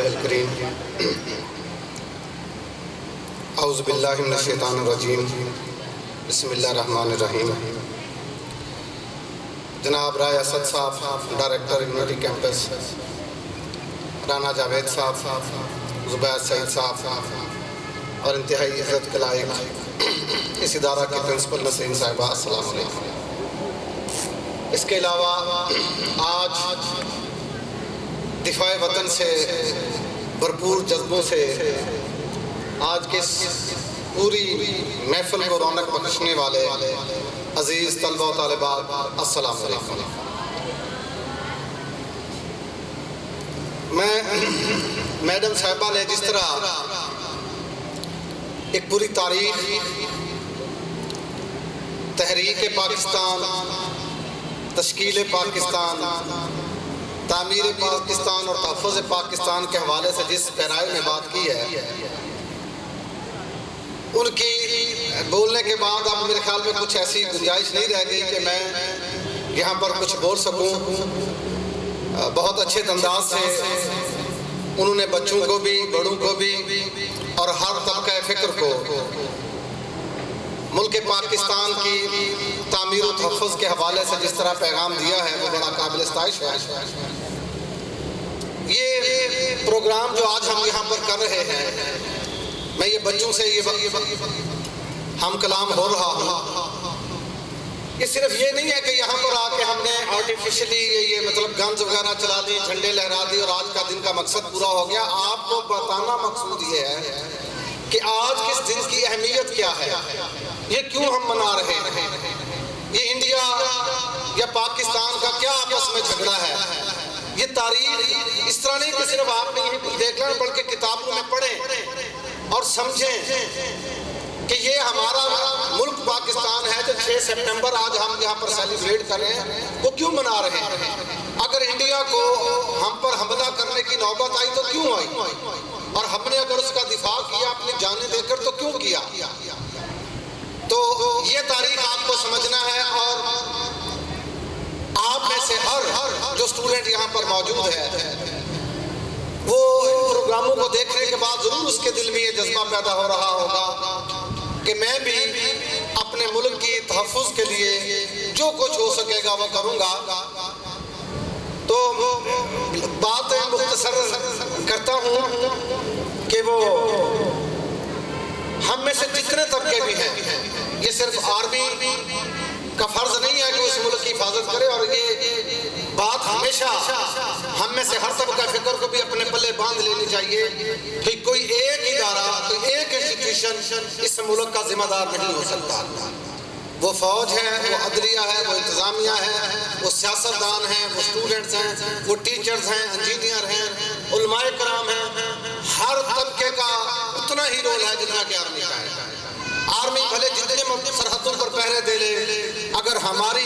رسولہ الکریم اعوذ باللہ من الشیطان الرجیم بسم اللہ الرحمن الرحیم۔ جناب Rai Asad sahab director unity campus, Rana Javed sahab, Zubair سعید صاحب اور انتہائی عزت کے لائق اس ادارہ کے پرنسپل نسرین صاحبہ، السلام علیکم۔ اس کے علاوہ آج دفاع وطن سے بھرپور جذبوں سے آج کے پوری محفل کو رونق بخشنے والے عزیز طلبہ و طالبات، السلام علیکم۔ میڈم صاحبہ نے جس طرح ایک پوری تاریخ تحریک پاکستان، تشکیل پاکستان، تعمیر پاکستان اور تحفظ پاکستان کے حوالے سے جس پیرائی میں بات کی ہے، ان کی بولنے کے بعد اب میرے خیال میں کچھ ایسی گنجائش نہیں رہ گئی کہ میں یہاں پر کچھ بول سکوں۔ بہت اچھے انداز سے انہوں نے بچوں کو بھی، بڑوں کو بھی اور ہر طبقہ فکر کو ملک پاکستان کی تعمیر و تحفظ کے حوالے سے جس طرح پیغام دیا ہے وہ بڑا قابل ستائش ہے۔ یہ پروگرام جو آج ہم یہاں پر کر رہے ہیں، میں یہ بچوں سے یہ ہم کلام ہو رہا ہوں، یہ صرف یہ نہیں ہے کہ یہاں پر آ کے ہم نے آرٹیفیشلی یہ مطلب گنز وغیرہ چلا دی، جھنڈے لہرا دی اور آج کا دن کا مقصد پورا ہو گیا۔ آپ کو بتانا مقصود یہ ہے کہ آج کس دن کی اہمیت کیا ہے، یہ کیوں ہم منا رہے ہیں، یہ انڈیا یا پاکستان کا کیا آپس میں جھگڑا ہے۔ یہ تاریخ اس طرح نہیں کہ صرف آپ نے یہ دیکھ لیں، بلکہ کتابوں میں پڑھیں اور سمجھیں کہ یہ ہمارا ملک پاکستان ہے جو 6 سپٹمبر آج ہم یہاں پر سیلیبریٹ کر رہے ہیں، وہ کیوں منا رہے ہیں۔ اگر انڈیا کو ہم پر حملہ کرنے کی نوبت آئی تو کیوں آئی، اور ہم نے اگر اس کا دفاع کیا اپنی جانیں دے کر تو کیوں کیا۔ تو یہ تاریخ آپ کو سمجھنا ہے، اور آپ میں سے ہر جو اسٹوڈنٹ یہاں پر موجود ہے وہ پروگراموں کو دیکھنے کے بعد ضرور اس کے دل میں یہ جذبہ پیدا ہو رہا ہوگا کہ میں بھی اپنے ملک کی تحفظ کے لیے جو کچھ ہو سکے گا وہ کروں گا۔ تو بات مختصر کرتا ہوں کہ وہ ہم میں سے جتنے طبقے بھی ہیں، یہ صرف آرمی کا فرض نہیں ہے کہ اس ملک کی حفاظت کرے، اور یہ بات ہمیشہ ہم میں سے ہر طبقہ فکر کو بھی اپنے پلے باندھ لینی چاہیے کہ کوئی ایک ادارہ، کوئی ایک انسٹیٹیوشن اس ملک کا ذمہ دار نہیں ہو سکتا۔ وہ فوج ہے، وہ عدلیہ ہے، وہ انتظامیہ ہے، وہ سیاستدان ہیں، وہ اسٹوڈنٹس ہیں، وہ ٹیچرز ہیں، انجینئر ہیں، علماء کرام ہیں۔ ہر طبقے کا اتنا ہی رول ہے جتنا کہ آرمی کا ہے۔ آرمی بھلے جتنے سرحدوں پر پہرے دے لے، اگر ہماری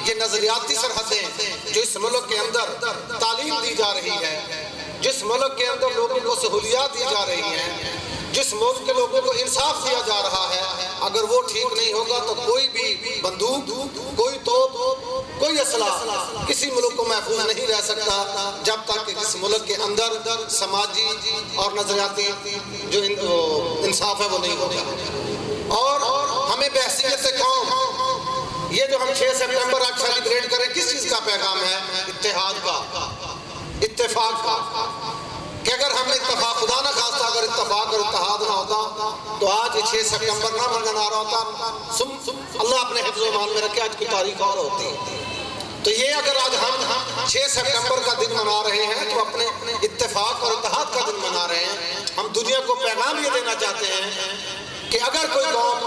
یہ نظریاتی سرحدیں جو اس ملک کے اندر تعلیم دی جا رہی ہے، جس ملک کے اندر لوگوں کو سہولیات دی جا رہی ہیں، جس ملک کے لوگوں کو انصاف دیا جا رہا ہے، اگر وہ ٹھیک نہیں ہوگا تو کوئی بھی بندوق، کوئی توپ، کوئی اسلحہ کسی ملک کو محفوظ نہیں رہ سکتا جب تک کہ اس ملک کے اندر سماجی اور نظریاتی جو انصاف ہے وہ نہیں ہوگا۔ اور ہمیں بحثیت قوم یہ جو ہم 6 سپٹمبر آج سیلیبریٹ کریں، کس چیز کا پیغام ہے؟ اتحاد کا، اتفاق کا، کہ اگر ہم اتفاق، خدا نہ خواستہ اگر اتفاق اور اتحاد نہ ہوتا تو آج یہ 6 سپٹمبر نہ منا رہا ہوتا۔ اللہ اپنے حفظ و امان میں رکھے، آج کی تاریخ اور ہوتی۔ تو یہ اگر آج ہم 6 سپٹمبر کا دن منا رہے ہیں تو اپنے اتفاق اور اتحاد کا دن منا رہے ہیں۔ ہم دنیا کو پیغام یہ دینا چاہتے ہیں کہ اگر کوئی قوم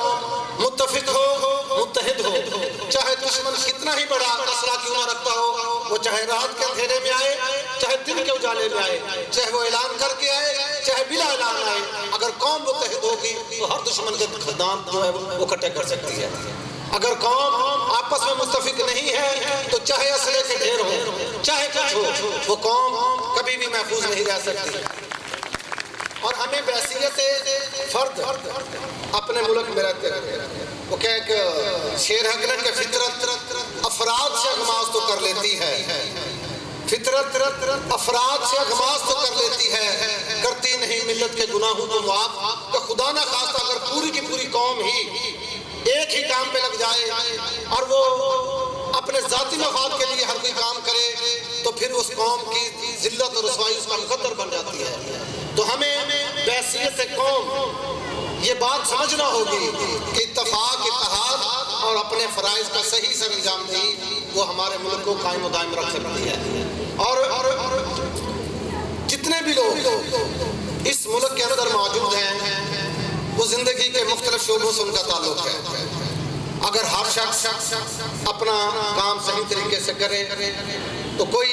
متفق ہو، متحد ہو، چاہے دشمن کتنا ہی بڑا اسلحہ کیوں نہ رکھتا ہو، وہ چاہے رات کے اندھیرے میں آئے، چاہے دن کے اجالے میں آئے، چاہے وہ اعلان کر کے آئے، چاہے بلا اعلان آئے، اگر قوم متحد ہوگی تو ہر دشمن کے دانت جو ہے وہ کٹے کر سکتی ہے۔ اگر قوم آپس میں متفق نہیں ہے تو چاہے اسلحے کے ڈھیر ہو، چاہے کچھ ہو، وہ قوم کبھی بھی محفوظ نہیں رہ سکتی۔ اور ہمیں بحثیت فرد اپنے ملک میں رہتے ہیں، وہ کہ ایک شیر ہے کہ فطرت افراد سے اغماس تو کر لیتی ہے، فطرت افراد سے اغماس تو کر لیتی ہے، جد کے گناہوں کو معاف، کہ خدا نہ خواستہ اگر پوری کی پوری قوم ہی ایک ہی کام پہ لگ جائے اور وہ اپنے ذاتی مفاد کے لیے ہر کوئی کام کرے تو پھر اس قوم کی ذلت اور رسوائی اس کا مقدر بن جاتی ہے۔ تو ہمیں بحیثیت قوم یہ بات سمجھنا ہوگی کہ اتفاق، اتحاد اور اپنے فرائض کا صحیح سر انجام دہی وہ ہمارے ملک کو قائم و دائم رکھ سکتی ہے۔ اور جتنے بھی لوگ اس ملک کے اندر موجود ہیں وہ زندگی کے مختلف شعبوں سے ان کا تعلق ہے۔ اگر ہر شخص اپنا کام صحیح طریقے سے کرے تو کوئی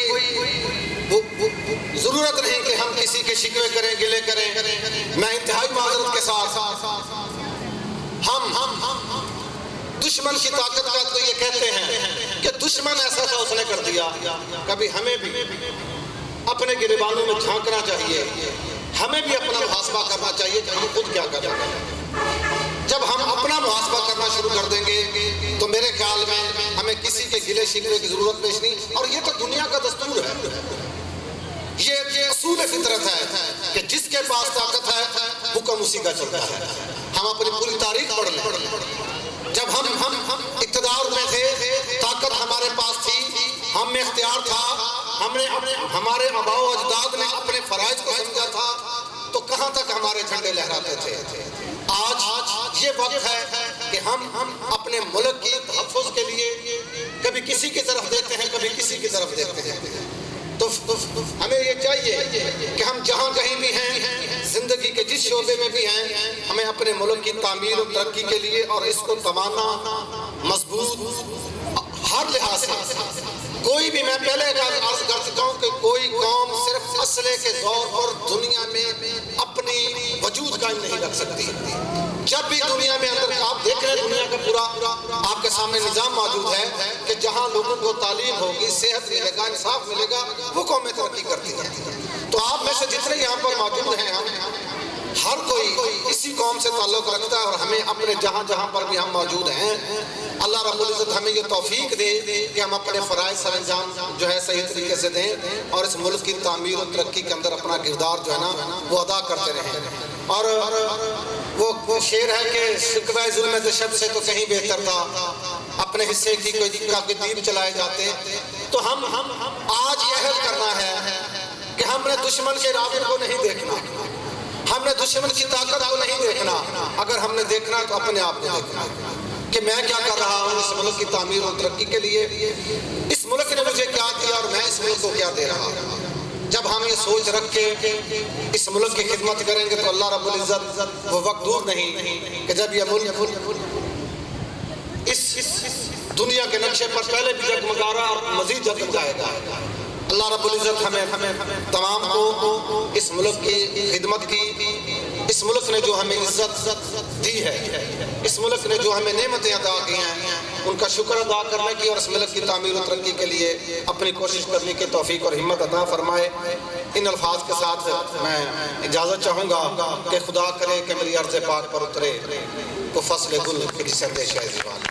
ضرورت نہیں کہ ہم کسی کے شکوے کریں، گلے کریں۔ میں انتہائی معذرت کے ساتھ ہم دشمن کی طاقت کا تو یہ کہتے ہیں کہ دشمن ایسا تھا اس نے کر دیا، کبھی ہمیں بھی اپنے گریبانوں میں جھانکنا چاہیے، ہمیں بھی اپنا محاسبہ کرنا چاہیے کہ ہم خود کیا کر رہے ہیں۔ جب ہم اپنا محاسبہ کرنا شروع کر دیں گے تو میرے خیال میں ہمیں کسی کے گلے شکوے کی ضرورت پیش نہیں۔ اور یہ تو دنیا کا دستور ہے، یہ اصول فطرت ہے کہ جس کے پاس طاقت ہے حکم اسی کا چلتا ہے۔ ہم اپنی پوری تاریخ پڑھ لیں، جب ہم اقتدار میں تھے، طاقت ہمارے پاس تھی، ہم میں اختیار تھا، ہمارے آباء و اجداد نے اپنے فرائض کو سمجھا تھا تو کہاں تک ہمارے جھنڈے لہراتے تھے۔ آج یہ وقت ہے کہ ہم اپنے ملک کی تحفظ کے لیے کبھی کسی کی طرف دیکھتے ہیں، کبھی کسی کی طرف دیکھتے ہیں۔ تو ہمیں یہ چاہیے کہ ہم جہاں کہیں بھی ہیں، زندگی کے جس شعبے میں بھی ہیں، ہمیں اپنے ملک کی تعمیر و ترقی کے لیے اور اس کو توانا، مضبوط ہر لحاظ سے کوئی بھی، میں پہلے عرض کر چکا ہوں کہ کوئی قوم صرف اسلحے کے زور پر دنیا میں اپنی وجود قائم نہیں رکھ سکتی۔ جب بھی دنیا میں اندر آپ دیکھ رہے ہیں، دنیا کا پورا آپ کے سامنے نظام موجود ہے کہ جہاں لوگوں کو تعلیم ہوگی، صحت ملے گا، انصاف ملے گا، وہ قومیں ترقی کرتی ہیں۔ تو آپ میں سے جتنے یہاں پر موجود ہیں، ہر کوئی اسی قوم سے تعلق رکھتا ہے، اور ہمیں اپنے جہاں جہاں پر بھی ہم موجود ہیں، اللہ رب العزت ہمیں یہ توفیق دے کہ ہم اپنے فرائض سر انجام جو ہے صحیح طریقے سے دیں اور اس ملک کی تعمیر و ترقی کے اندر اپنا کردار جو ہے نا وہ ادا کرتے رہیں۔ اور وہ شعر ہے کہ شکوہ ظلم دشب سے تو کہیں بہتر تھا، اپنے حصے کی کوئی دیپ چلائے جاتے۔ تو ہم آج یہ عہد کرنا ہے کہ ہم نے دشمن کے ارادے کو نہیں دیکھنا، ہم نے دشمن کی طاقت کو نہیں دیکھنا، اگر ہم نے دیکھنا تو اپنے آپ کو دیکھنا کہ میں کیا کر رہا ہوں اس ملک کی تعمیر و ترقی کے لیے، اس ملک نے مجھے کیا دیا اور میں اس ملک کو کیا دے رہا ہوں۔ جب ہم یہ سوچ رکھ کے اس ملک کی خدمت کریں گے تو اللہ رب العزت وہ وقت دور نہیں کہ جب یہ ملک اس دنیا کے نقشے پر پہلے بھی جگمگا رہا اور مزید جگمگ جائے گا۔ اللہ رب العزت ہمیں تمام کو اس ملک کی خدمت کی، اس ملک نے جو ہمیں عزت دی ہے، اس ملک نے جو ہمیں نعمتیں عطا کی ہیں، ان کا شکر ادا کرنے کی اور اس ملک کی تعمیر و ترقی کے لیے اپنی کوشش کرنے کی توفیق اور ہمت عطا فرمائے۔ ان الفاظ کے ساتھ میں اجازت چاہوں گا کہ خدا کرے کہ میری عرض پاک پر اترے کو فصل گل کی سندیش ہے زبان۔